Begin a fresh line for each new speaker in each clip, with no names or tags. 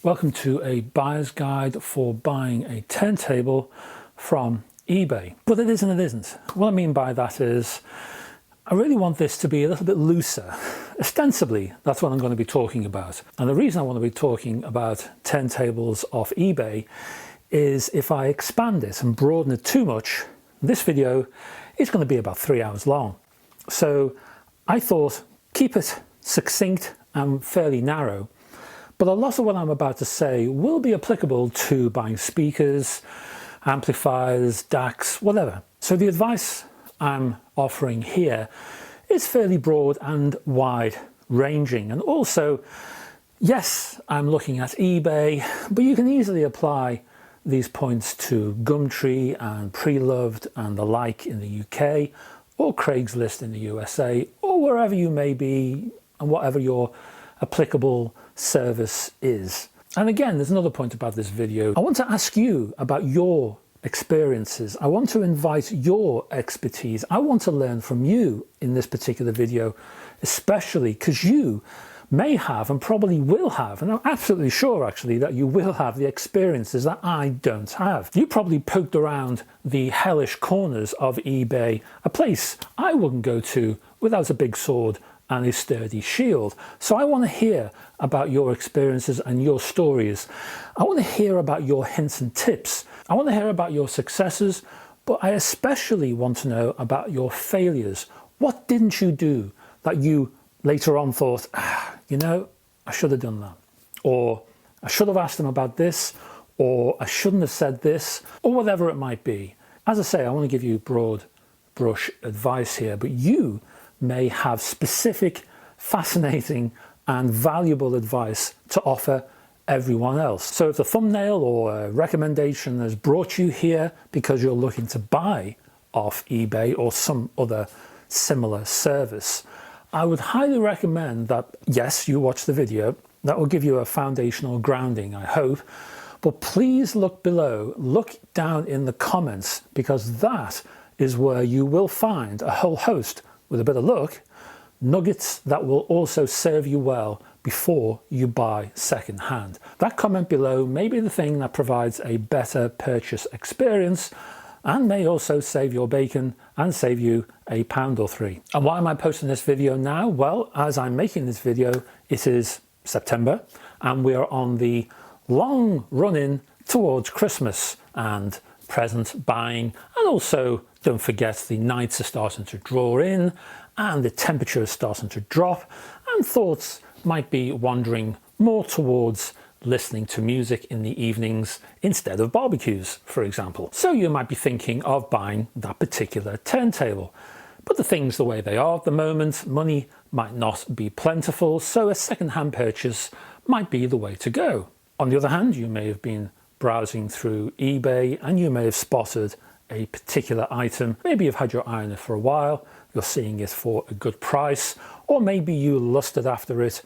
Welcome to a buyer's guide for buying a turntable from eBay. But it is and it isn't. What I mean by that is I really want this to be a little bit looser. Ostensibly, that's what I'm going to be talking about. And the reason I want to be talking about turntables off eBay is if I expand it and broaden it too much, this video is going to be about 3 hours long. So I thought keep it succinct and fairly narrow. But a lot of what I'm about to say will be applicable to buying speakers, amplifiers, DACs, whatever. So the advice I'm offering here is fairly broad and wide ranging. And also, yes, I'm looking at eBay, but you can easily apply these points to Gumtree and Preloved and the like in the UK, or Craigslist in the USA, or wherever you may be and whatever your applicable service is. And again, there's another point about this video. I want to ask you about your experiences. I want to invite your expertise. I want to learn from you in this particular video, especially because you may have and probably will have, and I'm absolutely sure actually that you will have the experiences that I don't have. You probably poked around the hellish corners of eBay, a place I wouldn't go to without a big sword and a sturdy shield. So I want to hear about your experiences and your stories. I want to hear about your hints and tips. I want to hear about your successes, but I especially want to know about your failures. What didn't you do that you later on thought, you know, I should have done that, or I should have asked them about this, or I shouldn't have said this, or whatever it might be. As I say, I want to give you broad brush advice here, but you may have specific, fascinating and valuable advice to offer everyone else. So if the thumbnail or a recommendation has brought you here because you're looking to buy off eBay or some other similar service, I would highly recommend that, yes, you watch the video. That will give you a foundational grounding, I hope. But please look below, look down in the comments, because that is where you will find a whole host, with a bit of luck, nuggets that will also serve you well before you buy second hand. That comment below may be the thing that provides a better purchase experience and may also save your bacon and save you a pound or three. And why am I posting this video now? Well, as I'm making this video, it is September and we are on the long run-in towards Christmas and present buying, and also don't forget the nights are starting to draw in and the temperature is starting to drop, and thoughts might be wandering more towards listening to music in the evenings instead of barbecues, for example. So you might be thinking of buying that particular turntable. But the things the way they are at the moment, money might not be plentiful, so a second-hand purchase might be the way to go. On the other hand, you may have been browsing through eBay and you may have spotted a particular item. Maybe you've had your eye on it for a while, you're seeing it for a good price, or maybe you lusted after it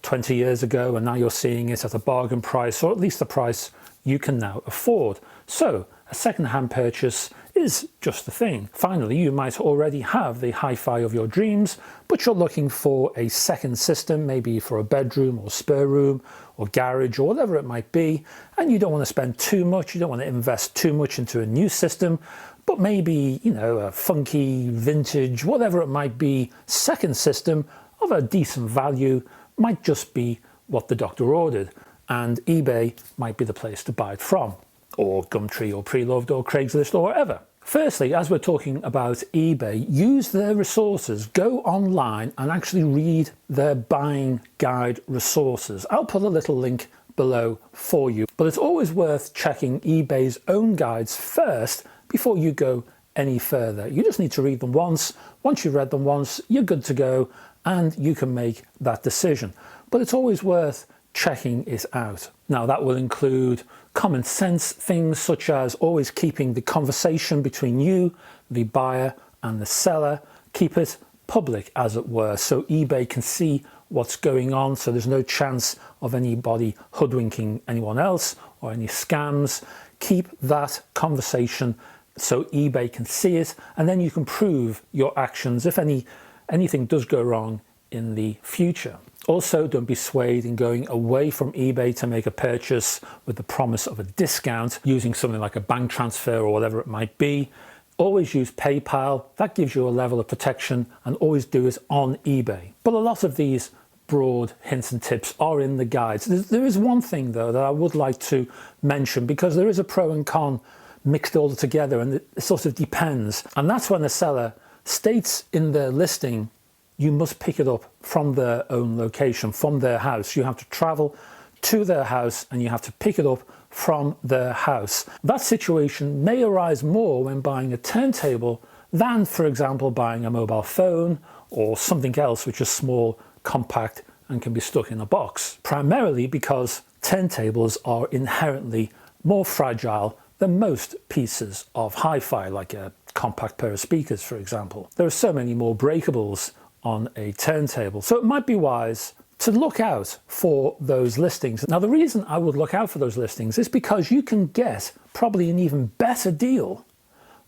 20 years ago and now you're seeing it at a bargain price, or at least a price you can now afford. So a second-hand purchase is just the thing. Finally, you might already have the hi-fi of your dreams, but you're looking for a second system, maybe for a bedroom or spare room or garage or whatever it might be, and you don't want to spend too much, you don't want to invest too much into a new system, but maybe, you know, a funky, vintage, whatever it might be, second system of a decent value might just be what the doctor ordered, and eBay might be the place to buy it from, or Gumtree or Preloved or Craigslist or wherever. Firstly, as we're talking about eBay, use their resources. Go online and actually read their buying guide resources. I'll put a little link below for you, but it's always worth checking eBay's own guides first before you go any further. You just need to read them once. Once you've read them once, you're good to go and you can make that decision. But it's always worth checking it out. Now that will include common sense things such as always keeping the conversation between you, the buyer and the seller, keep it public as it were, so eBay can see what's going on, so there's no chance of anybody hoodwinking anyone else or any scams. Keep that conversation so eBay can see it, and then you can prove your actions if anything does go wrong in the future. Also, don't be swayed in going away from eBay to make a purchase with the promise of a discount using something like a bank transfer or whatever it might be. Always use PayPal. That gives you a level of protection, and always do it on eBay. But a lot of these broad hints and tips are in the guides. There is one thing though that I would like to mention, because there is a pro and con mixed all together, and it sort of depends. And that's when the seller states in their listing you must pick it up from their own location, from their house. You have to travel to their house and you have to pick it up from their house. That situation may arise more when buying a turntable than, for example, buying a mobile phone or something else which is small, compact and can be stuck in a box. Primarily because turntables are inherently more fragile than most pieces of hi-fi, like a compact pair of speakers, for example. There are so many more breakables on a turntable, so it might be wise to look out for those listings. Now, the reason I would look out for those listings is because you can get probably an even better deal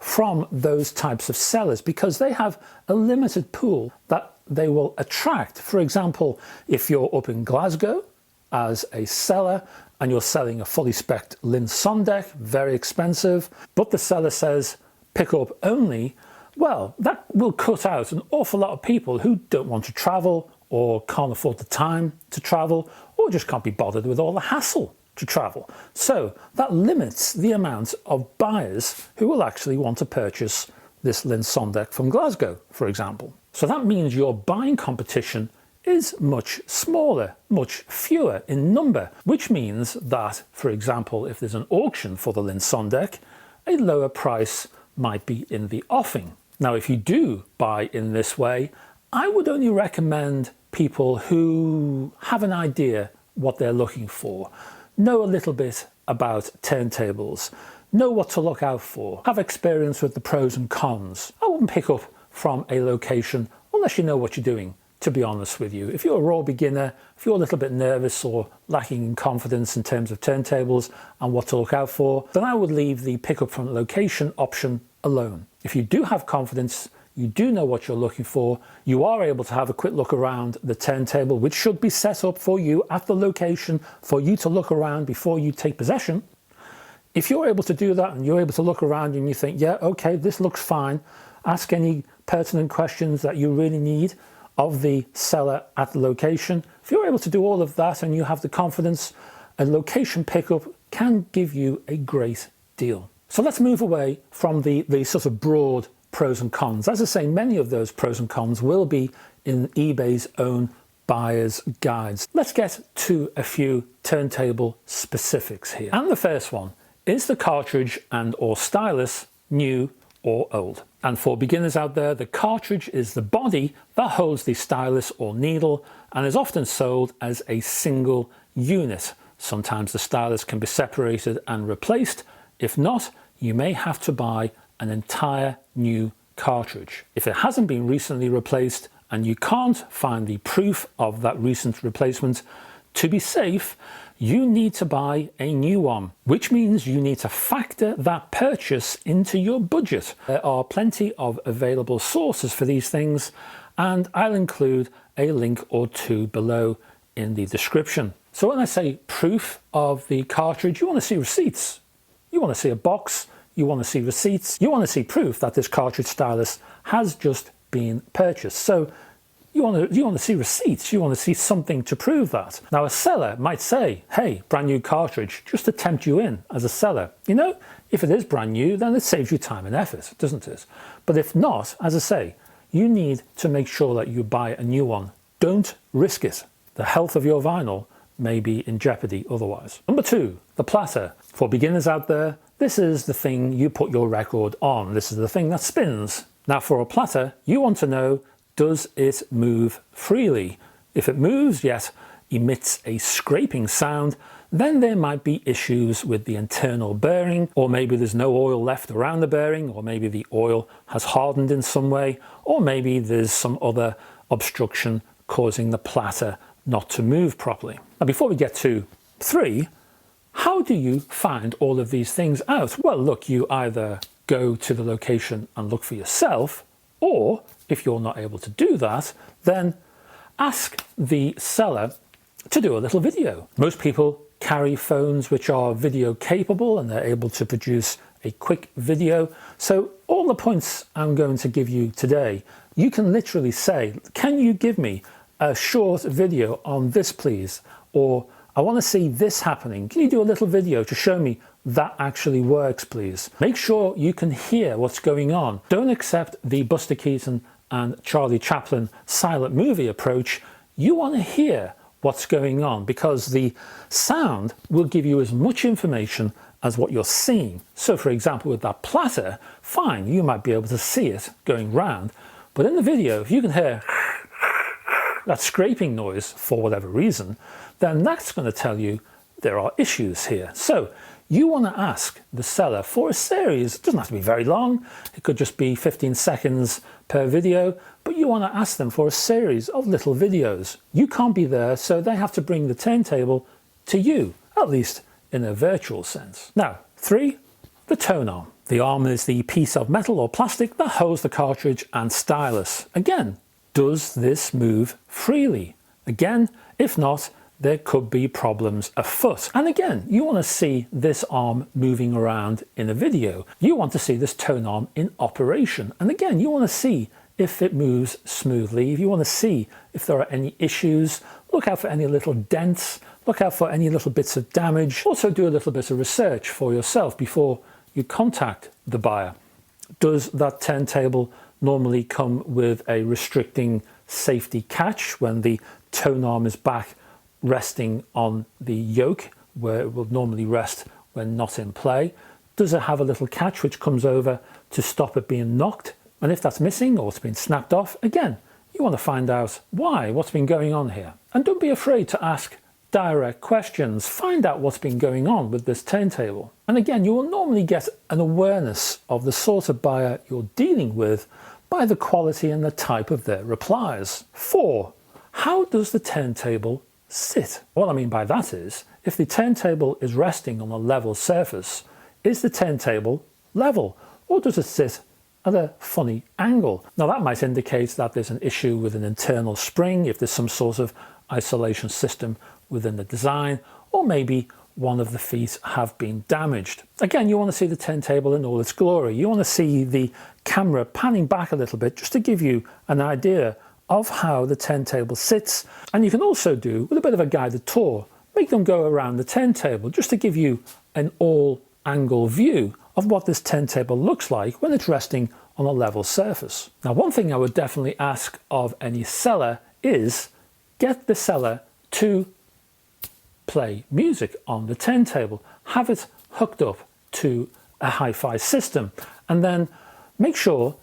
from those types of sellers, because they have a limited pool that they will attract. For example, if you're up in Glasgow as a seller and you're selling a fully spec'd Lynn Sondek, very expensive, but the seller says pick up only, well, that will cut out an awful lot of people who don't want to travel, or can't afford the time to travel, or just can't be bothered with all the hassle to travel. So that limits the amount of buyers who will actually want to purchase this Lynn Sondek from Glasgow, for example. So that means your buying competition is much smaller, much fewer in number, which means that, for example, if there's an auction for the Lynn Sondek, a lower price might be in the offing. Now, if you do buy in this way, I would only recommend people who have an idea what they're looking for, know a little bit about turntables, know what to look out for, have experience with the pros and cons. I wouldn't pick up from a location unless you know what you're doing, to be honest with you. If you're a raw beginner, if you're a little bit nervous or lacking in confidence in terms of turntables and what to look out for, then I would leave the pick up from location option alone. If you do have confidence, you do know what you're looking for, you are able to have a quick look around the turntable, which should be set up for you at the location for you to look around before you take possession. If you're able to do that and you're able to look around and you think, yeah, okay, this looks fine, ask any pertinent questions that you really need of the seller at the location. If you're able to do all of that and you have the confidence, a location pickup can give you a great deal. So let's move away from the sort of broad pros and cons. As I say, many of those pros and cons will be in eBay's own buyer's guides. Let's get to a few turntable specifics here. And the first one, is the cartridge and or stylus new or old? And for beginners out there, the cartridge is the body that holds the stylus or needle and is often sold as a single unit. Sometimes the stylus can be separated and replaced. If not, you may have to buy an entire new cartridge. If it hasn't been recently replaced and you can't find the proof of that recent replacement, to be safe, you need to buy a new one, which means you need to factor that purchase into your budget. There are plenty of available sources for these things, and I'll include a link or two below in the description. So when I say proof of the cartridge, you want to see receipts. You want to see a box, you want to see receipts, you want to see proof that this cartridge stylus has just been purchased. So you want to see receipts, you want to see something to prove that. Now a seller might say, hey, brand new cartridge, just to tempt you in as a seller. You know, if it is brand new, then it saves you time and effort, doesn't it? But if not, as I say, you need to make sure that you buy a new one. Don't risk it. The health of your vinyl may be in jeopardy otherwise. Number two, the platter. For beginners out there, this is the thing you put your record on. This is the thing that spins. Now for a platter, you want to know, does it move freely? If it moves, yet emits a scraping sound, then there might be issues with the internal bearing, or maybe there's no oil left around the bearing, or maybe the oil has hardened in some way, or maybe there's some other obstruction causing the platter not to move properly. Now before we get to 3, how do you find all of these things out? Well, look, you either go to the location and look for yourself, or if you're not able to do that, then ask the seller to do a little video. Most people carry phones which are video capable and they're able to produce a quick video. So all the points I'm going to give you today, you can literally say, can you give me a short video on this please? Or I want to see this happening. Can you do a little video to show me that actually works please? Make sure you can hear what's going on. Don't accept the Buster Keaton and Charlie Chaplin silent movie approach. You want to hear what's going on because the sound will give you as much information as what you're seeing. So for example, with that platter, fine, you might be able to see it going round, but in the video, if you can hear that scraping noise for whatever reason, then that's going to tell you there are issues here. So you want to ask the seller for a series. It doesn't have to be very long. It could just be 15 seconds per video, but you want to ask them for a series of little videos. You can't be there, so they have to bring the turntable to you, at least in a virtual sense. Now, 3, the tone arm. The arm is the piece of metal or plastic that holds the cartridge and stylus. Again, does this move freely? Again, if not, there could be problems afoot. And again, you want to see this arm moving around in a video. You want to see this tone arm in operation. And again, you want to see if it moves smoothly. If you want to see if there are any issues, look out for any little dents, look out for any little bits of damage. Also do a little bit of research for yourself before you contact the buyer. Does that turntable normally come with a restricting safety catch when the tone arm is back resting on the yoke where it will normally rest when not in play? Does it have a little catch which comes over to stop it being knocked? And if that's missing or it's been snapped off, again, you want to find out why, what's been going on here. And don't be afraid to ask direct questions. Find out what's been going on with this turntable. And again, you will normally get an awareness of the sort of buyer you're dealing with by the quality and the type of their replies. 4, how does the turntable sit? What I mean by that is, if the turntable is resting on a level surface, is the turntable level or does it sit at a funny angle? Now that might indicate that there's an issue with an internal spring, if there's some sort of isolation system within the design, or maybe one of the feet have been damaged. Again, you want to see the turntable in all its glory. You want to see the camera panning back a little bit just to give you an idea of how the turntable sits. And you can also do, with a bit of a guided tour, make them go around the turntable just to give you an all-angle view of what this turntable looks like when it's resting on a level surface. Now, one thing I would definitely ask of any seller is get the seller to play music on the turntable. Have it hooked up to a hi-fi system and then make sure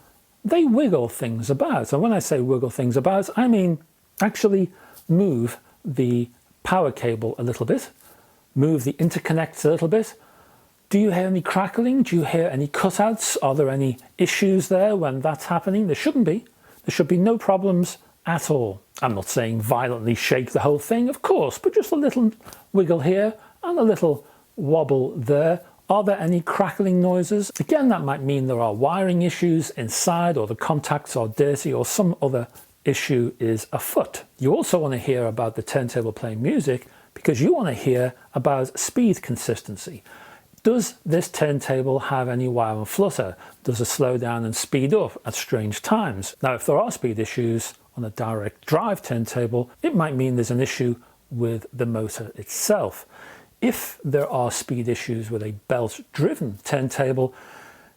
they wiggle things about. And when I say wiggle things about, I mean actually move the power cable a little bit, move the interconnects a little bit. Do you hear any crackling? Do you hear any cutouts? Are there any issues there when that's happening? There shouldn't be. There should be no problems at all. I'm not saying violently shake the whole thing, of course, but just a little wiggle here and a little wobble there. Are there any crackling noises? Again, that might mean there are wiring issues inside, or the contacts are dirty, or some other issue is afoot. You also want to hear about the turntable playing music because you want to hear about speed consistency. Does this turntable have any wow and flutter? Does it slow down and speed up at strange times? Now, if there are speed issues on a direct drive turntable, it might mean there's an issue with the motor itself. If there are speed issues with a belt-driven turntable,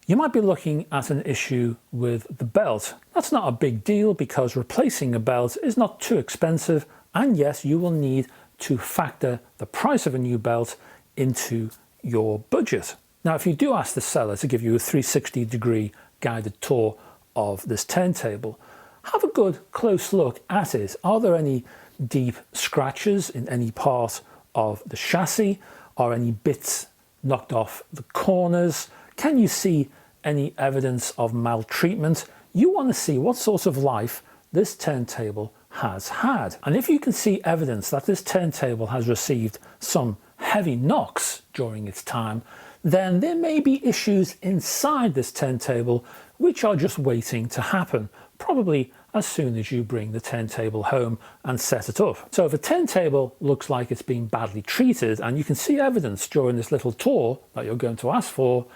you might be looking at an issue with the belt. That's not a big deal because replacing a belt is not too expensive, and yes, you will need to factor the price of a new belt into your budget. Now, if you do ask the seller to give you a 360-degree guided tour of this turntable, have a good close look at it. Are there any deep scratches in any part of the chassis? Are any bits knocked off the corners? Can you see any evidence of maltreatment? You want to see what sort of life this turntable has had. And if you can see evidence that this turntable has received some heavy knocks during its time, then there may be issues inside this turntable which are just waiting to happen, probably as soon as you bring the turntable home and set it up. So if a turntable looks like it's been badly treated and you can see evidence during this little tour that you're going to ask for,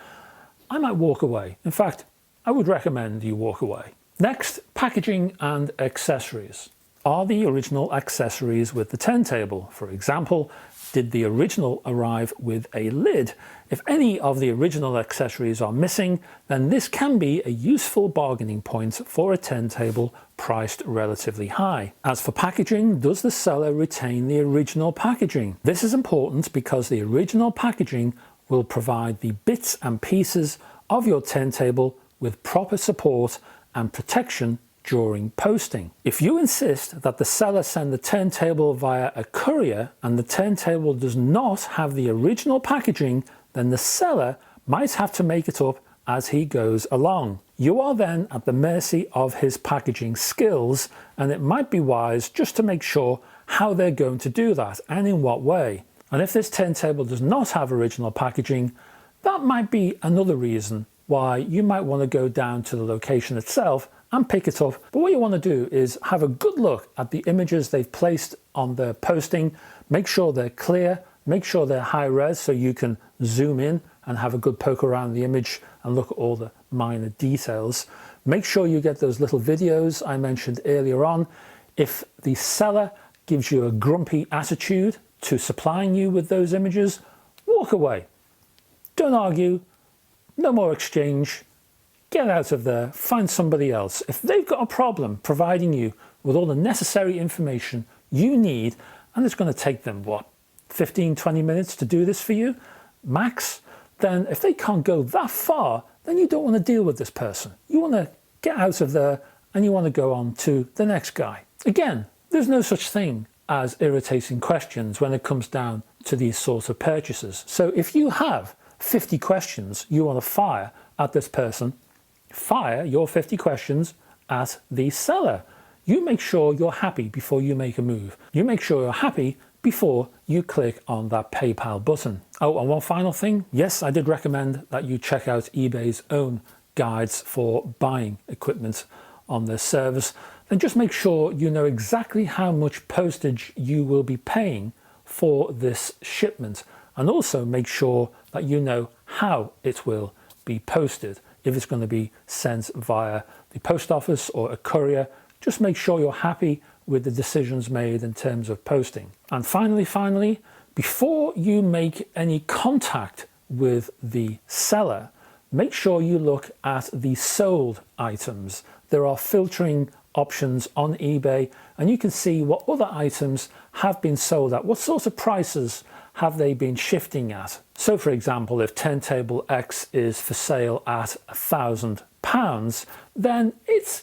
I might walk away. In fact, I would recommend you walk away. Next, packaging and accessories. Are the original accessories with the turntable? For example, did the original arrive with a lid? If any of the original accessories are missing, then this can be a useful bargaining point for a turntable priced relatively high. As for packaging, does the seller retain the original packaging? This is important because the original packaging will provide the bits and pieces of your turntable with proper support and protection during posting. If you insist that the seller send the turntable via a courier and the turntable does not have the original packaging, then the seller might have to make it up as he goes along. You are then at the mercy of his packaging skills, and it might be wise just to make sure how they're going to do that and in what way. And if this turntable does not have original packaging, that might be another reason why you might want to go down to the location itself and pick it up. But what you want to do is have a good look at the images they've placed on their posting, make sure they're clear, make sure they're high res so you can zoom in and have a good poke around the image and look at all the minor details. Make sure you get those little videos I mentioned earlier on. If the seller gives you a grumpy attitude to supplying you with those images, walk away. Don't argue, no more exchange. Get out of there, find somebody else. If they've got a problem providing you with all the necessary information you need, and it's going to take them, what, 15-20 minutes to do this for you, max, then if they can't go that far, then you don't want to deal with this person. You want to get out of there and you want to go on to the next guy. Again, there's no such thing as irritating questions when it comes down to these sorts of purchases. So if you have 50 questions you want to fire at this person, fire your 50 questions at the seller. You make sure you're happy before you make a move. You make sure you're happy before you click on that PayPal button. Oh, and one final thing. Yes, I did recommend that you check out eBay's own guides for buying equipment on their service. Then just make sure you know exactly how much postage you will be paying for this shipment. And also make sure that you know how it will be posted. If it's going to be sent via the post office or a courier, just make sure you're happy with the decisions made in terms of posting. And finally, before you make any contact with the seller, make sure you look at the sold items. There are filtering options on eBay and you can see what other items have been sold at, what sorts of prices have they been shifting at. So for example, if turntable X is for sale at £1,000, then it's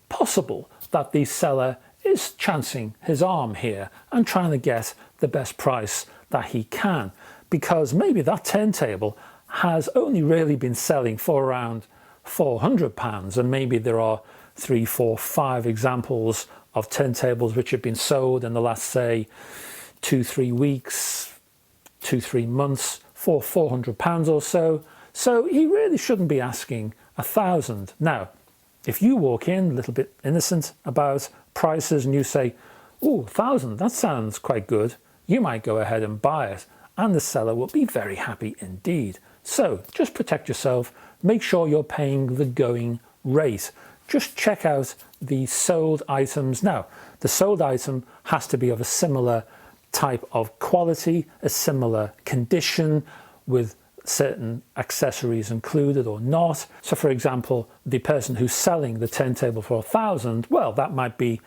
possible that the seller is chancing his arm here and trying to get the best price that he can, because maybe that turntable has only really been selling for around £400, and maybe there are 3, 4, 5 examples of turntables which have been sold in the last, say, 2-3 weeks, 2-3 months for £400 or so. So he really shouldn't be asking £1,000. Now, if you walk in a little bit innocent about prices and you say, oh, £1,000, that sounds quite good, you might go ahead and buy it, and the seller will be very happy indeed. So just protect yourself, make sure you're paying the going rate. Just check out the sold items. Now, the sold item has to be of a similar type of quality, a similar condition, with certain accessories included or not. So for example, the person who's selling the turntable for £1,000, well, that might be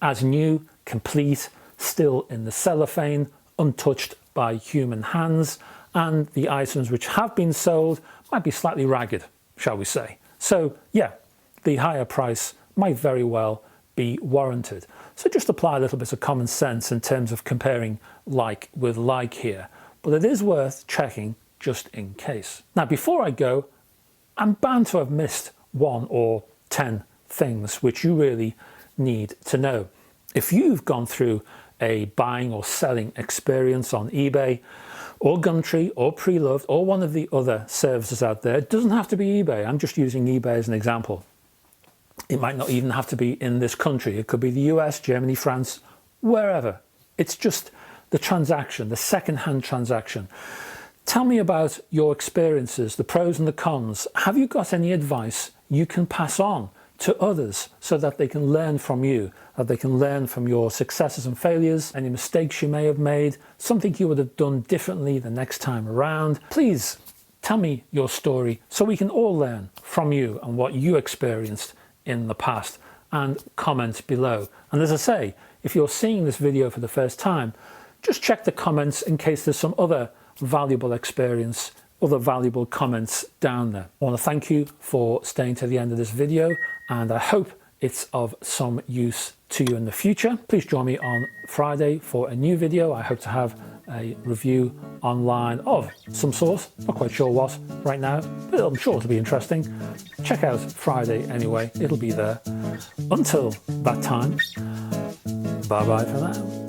as new, complete, still in the cellophane, untouched by human hands, and the items which have been sold might be slightly ragged, shall we say. So yeah, the higher price might very well be warranted. So just apply a little bit of common sense in terms of comparing like with like here, but it is worth checking just in case. Now, before I go, I'm bound to have missed 1 or 10 things which you really need to know. If you've gone through a buying or selling experience on eBay or Gumtree or Preloved or one of the other services out there, it doesn't have to be eBay, I'm just using eBay as an example. It might not even have to be in this country. It could be the US, Germany, France, wherever. It's just the transaction, the second-hand transaction. Tell me about your experiences, the pros and the cons. Have you got any advice you can pass on to others so that they can learn from you, that they can learn from your successes and failures, any mistakes you may have made, something you would have done differently the next time around? Please tell me your story so we can all learn from you and what you experienced in the past, and comment below. And as I say, if you're seeing this video for the first time, just check the comments in case there's some other valuable experience, other valuable comments down there. I want to thank you for staying to the end of this video, and I hope it's of some use to you in the future. Please join me on Friday for a new video. I hope to have a review online of some sort, not quite sure what right now, but I'm sure it'll be interesting. Check out Friday anyway, it'll be there. Until that time, bye bye for now.